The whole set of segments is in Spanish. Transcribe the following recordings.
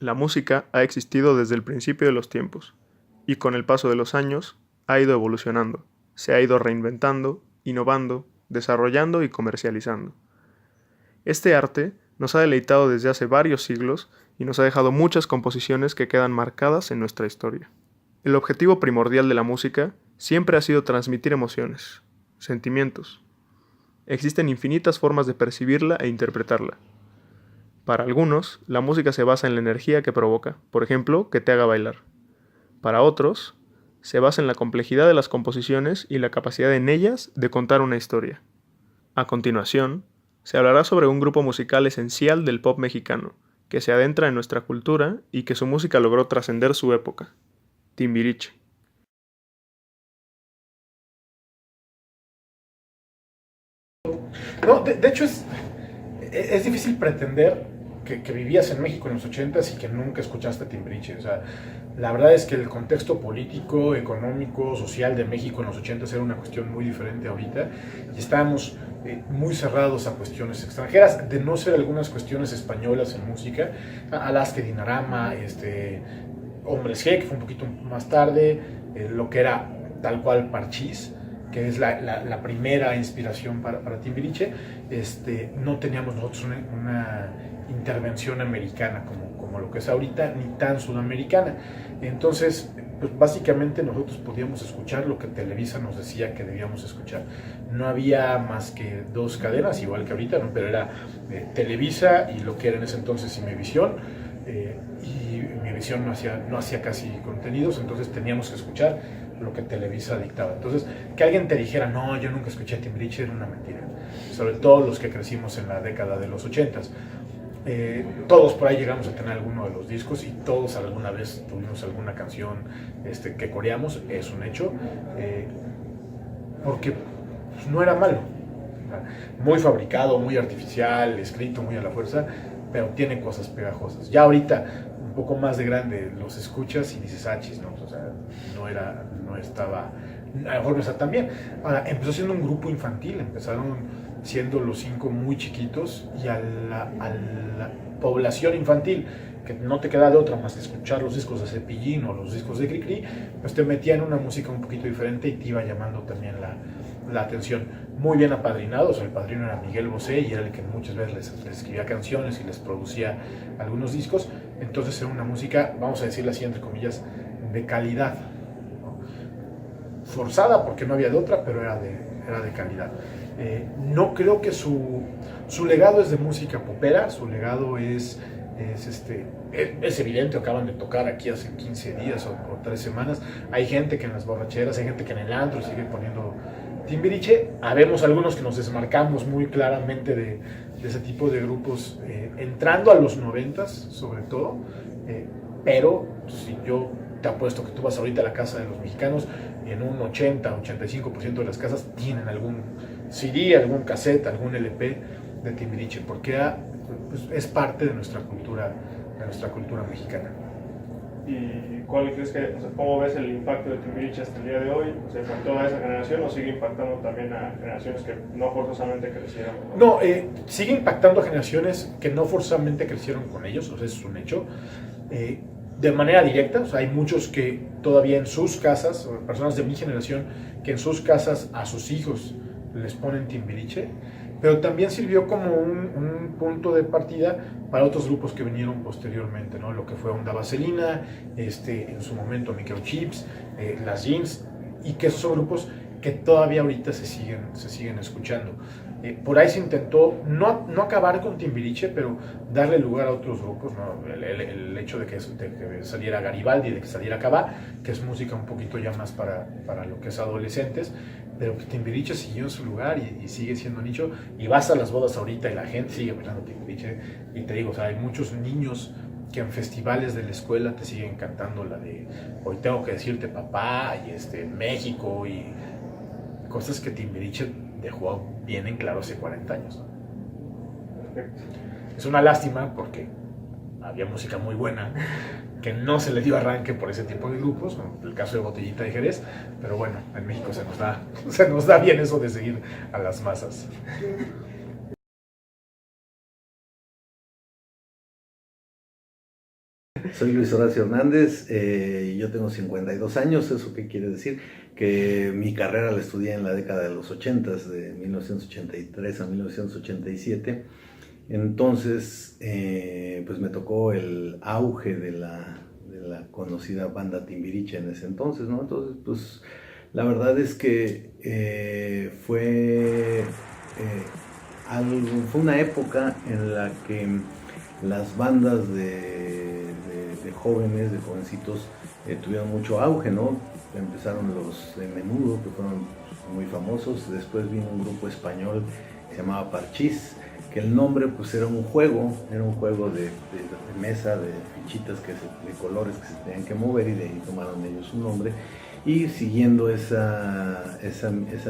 La música ha existido desde el principio de los tiempos, y con el paso de los años ha ido evolucionando, se ha ido reinventando, innovando, desarrollando y comercializando. Este arte nos ha deleitado desde hace varios siglos y nos ha dejado muchas composiciones que quedan marcadas en nuestra historia. El objetivo primordial de la música siempre ha sido transmitir emociones, sentimientos. Existen infinitas formas de percibirla e interpretarla. Para algunos, la música se basa en la energía que provoca, por ejemplo, que te haga bailar. Para otros, se basa en la complejidad de las composiciones y la capacidad en ellas de contar una historia. A continuación, se hablará sobre un grupo musical esencial del pop mexicano, que se adentra en nuestra cultura y que su música logró trascender su época: Timbiriche. No, de hecho es difícil pretender que vivías en México en los 80s y que nunca escuchaste Timbiriche. O sea, la verdad es que el contexto político, económico, social de México en los 80s era una cuestión muy diferente ahorita y estábamos muy cerrados a cuestiones extranjeras, de no ser algunas cuestiones españolas en música, Alaska Dinarama, Hombres G, que fue un poquito más tarde, lo que era tal cual Parchís, que es la primera inspiración para Timbiriche. No teníamos nosotros una intervención americana como lo que es ahorita, ni tan sudamericana. Entonces, pues básicamente nosotros podíamos escuchar lo que Televisa nos decía que debíamos escuchar. No había más que dos cadenas, igual que ahorita, ¿no? Pero era Televisa y lo que era en ese entonces Imevisión. Y Imevisión no hacía casi contenidos, entonces teníamos que escuchar lo que Televisa dictaba. Entonces, que alguien te dijera, no, yo nunca escuché Timbiriche, era una mentira. Sobre todo los que crecimos en la década de los 80s. Todos por ahí llegamos a tener alguno de los discos y todos alguna vez tuvimos alguna canción que coreamos, es un hecho, porque pues, no era malo. Muy fabricado, muy artificial, escrito muy a la fuerza, pero tiene cosas pegajosas. Ya ahorita, un poco más de grande, los escuchas y dices, ah, chis, no, o sea, no estaba, a lo mejor no está tan bien. Ahora, empezó siendo un grupo infantil, empezaron siendo los 5 muy chiquitos y a la población infantil, que no te queda de otra más que escuchar los discos de Cepillín o los discos de Cricri, pues te metían una música un poquito diferente y te iba llamando también la atención. Muy bien apadrinados, el padrino era Miguel Bosé y era el que muchas veces les escribía canciones y les producía algunos discos. Entonces era una música, vamos a decirla así entre comillas, de calidad, ¿no? Forzada porque no había de otra, pero era de calidad. No creo que su legado es de música popera, su legado es evidente, acaban de tocar aquí hace 15 días o 3 semanas. Hay gente que en las borracheras, hay gente que en el antro sigue poniendo Timbiriche. Habemos algunos que nos desmarcamos muy claramente de ese tipo de grupos, entrando a los 90s sobre todo, pero si yo te apuesto que tú vas ahorita a la casa de los mexicanos, en un 80-85% de las casas tienen algún CD, algún cassette, algún LP de Timbiriche, porque pues, es parte de nuestra cultura mexicana. ¿Y cuál crees que, o sea, cómo ves el impacto de Timbiriche hasta el día de hoy? ¿Se impactó a esa generación o sigue impactando también a generaciones que no forzosamente crecieron? No, sigue impactando a generaciones que no forzosamente crecieron con ellos, o sea, eso es un hecho. De manera directa, o sea, hay muchos que todavía en sus casas, o personas de mi generación, que en sus casas a sus hijos les ponen Timbiriche, pero también sirvió como un punto de partida para otros grupos que vinieron posteriormente, ¿no? Lo que fue Onda Vaselina, en su momento Microchips, las Jeans, y que esos son grupos que todavía ahorita se siguen escuchando. Por ahí se intentó no acabar con Timbiriche, pero darle lugar a otros grupos, ¿no? El hecho de que saliera Garibaldi, de que saliera Cabá, que es música un poquito ya más para lo que es adolescentes, pero que Timbiriche siguió en su lugar y sigue siendo nicho, y vas a las bodas ahorita y la gente sigue bailando Timbiriche, y te digo, o sea, hay muchos niños que en festivales de la escuela te siguen cantando la de Hoy tengo que decirte papá, y México, y cosas que Timbiriche dejó bien en claro hace 40 años, ¿no? Perfecto. Es una lástima porque había música muy buena que no se le dio arranque por ese tipo de grupos, como el caso de Botellita de Jerez, pero bueno, en México se nos da bien eso de seguir a las masas. Soy Luis Horacio Hernández, yo tengo 52 años. ¿Eso qué quiere decir? Que mi carrera la estudié en la década de los 80, de 1983 a 1987. Entonces, pues me tocó el auge de la conocida banda Timbiriche en ese entonces, ¿no? Entonces, pues la verdad es que fue una época en la que las bandas de jóvenes, de jovencitos, tuvieron mucho auge, ¿no? Empezaron los de Menudo, que fueron muy famosos. Después vino un grupo español que se llamaba Parchís, que el nombre pues era un juego de mesa, de fichitas de colores que se tenían que mover, y de ahí tomaron ellos su nombre. Y siguiendo esa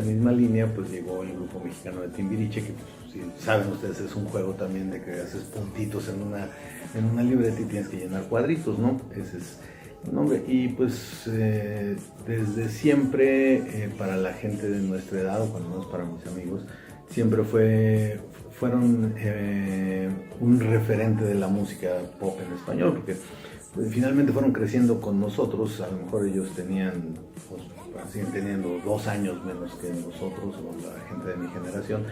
misma línea, pues llegó el grupo mexicano de Timbiriche, que pues, si saben ustedes, es un juego también de que haces puntitos en una libreta y tienes que llenar cuadritos, ¿no? Ese es el nombre. Y pues desde siempre, para la gente de nuestra edad, o cuando menos para mis amigos, siempre fueron un referente de la música pop en español, porque pues, finalmente fueron creciendo con nosotros. A lo mejor ellos siguen teniendo 2 años menos que nosotros, o la gente de mi generación,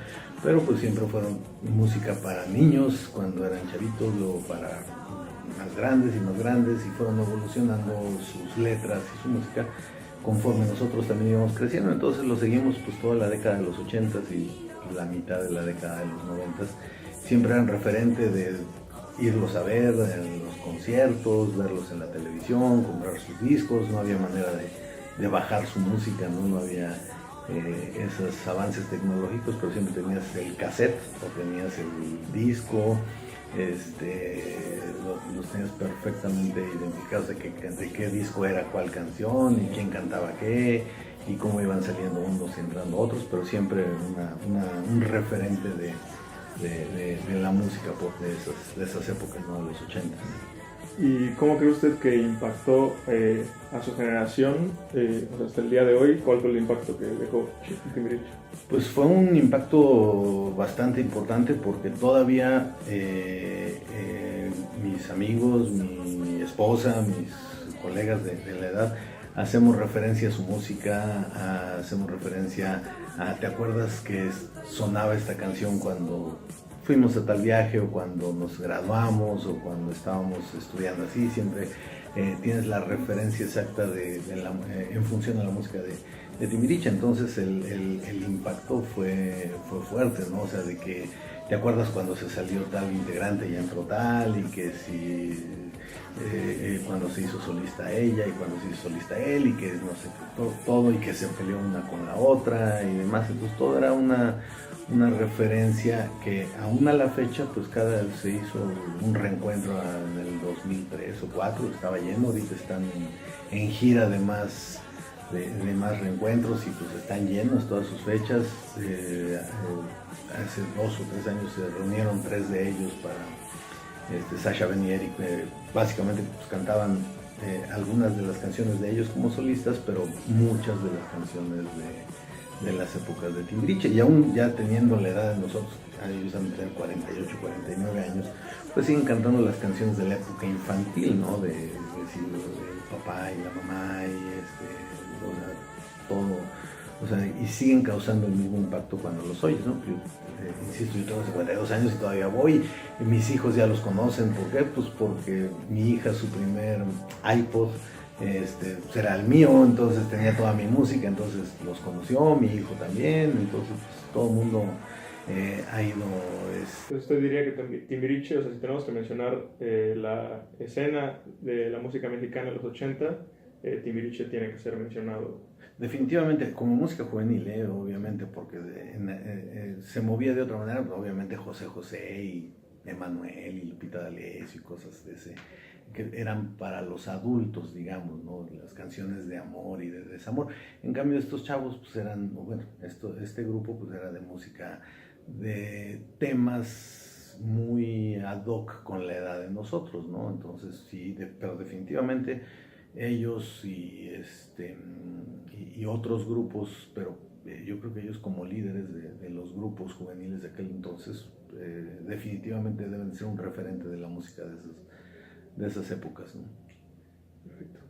pero pues siempre fueron música para niños cuando eran chavitos, luego para más grandes, y fueron evolucionando sus letras y su música conforme nosotros también íbamos creciendo. Entonces lo seguimos pues toda la década de los 80s y la mitad de la década de los 90s. Siempre eran referente de irlos a ver en los conciertos, verlos en la televisión, comprar sus discos. No había manera de bajar su música, no había esos avances tecnológicos, pero siempre tenías el cassette o tenías el disco. Los tenías perfectamente identificados de qué disco era cuál canción y quién cantaba qué, y cómo iban saliendo unos y entrando otros, pero siempre un referente de la música pop de esas épocas, ¿no? De los 80. ¿Y cómo cree usted que impactó a su generación, o sea, hasta el día de hoy? ¿Cuál fue el impacto que dejó Timbiriche? Pues fue un impacto bastante importante, porque todavía mis amigos, mi esposa, mis colegas de la edad, hacemos referencia a su música, hacemos referencia a, ¿te acuerdas que sonaba esta canción cuando fuimos a tal viaje, o cuando nos graduamos, o cuando estábamos estudiando? Así siempre tienes la referencia exacta en función a la música de Timbiriche. Entonces el impacto fue fuerte, ¿no? O sea, de que te acuerdas cuando se salió tal integrante y entró tal, y que si cuando se hizo solista ella y cuando se hizo solista él, y que no sé, todo, y que se peleó una con la otra y demás. Entonces todo era una referencia que aún a la fecha, pues se hizo un reencuentro en el 2003 o 2004, estaba lleno. Ahorita están en gira de más reencuentros, y pues están llenos todas sus fechas. Hace 2 o 3 años se reunieron 3 de ellos para Sasha, Ben y Eric. Básicamente pues cantaban algunas de las canciones de ellos como solistas, pero muchas de las canciones de las épocas de Timbiriche. Y aún ya teniendo la edad de nosotros, ellos han de tener 48, 49 años, pues siguen cantando las canciones de la época infantil, ¿no? De papá y la mamá, y todo, o sea, y siguen causando el mismo impacto cuando los oyes, ¿no? Insisto, yo tengo 52 años y todavía voy, y mis hijos ya los conocen. ¿Por qué? Pues porque mi hija, su primer iPod era el mío, entonces tenía toda mi música, entonces los conoció, mi hijo también. Entonces pues, todo el mundo ha ido. Entonces usted diría que Timbiriche, o sea, si tenemos que mencionar la escena de la música mexicana de los 80, Timbiriche tiene que ser mencionado. Definitivamente, como música juvenil, obviamente, porque se movía de otra manera. Pues, obviamente José José y Emanuel y Lupita D'Alessio y cosas de ese, que eran para los adultos, digamos, ¿no? Las canciones de amor y de desamor. En cambio, estos chavos pues este grupo pues era de música, de temas muy ad hoc con la edad de nosotros, ¿no? Entonces sí, pero definitivamente ellos y otros grupos, pero yo creo que ellos como líderes de los grupos juveniles de aquel entonces, definitivamente deben ser un referente de la música de esas épocas, ¿no? Perfecto.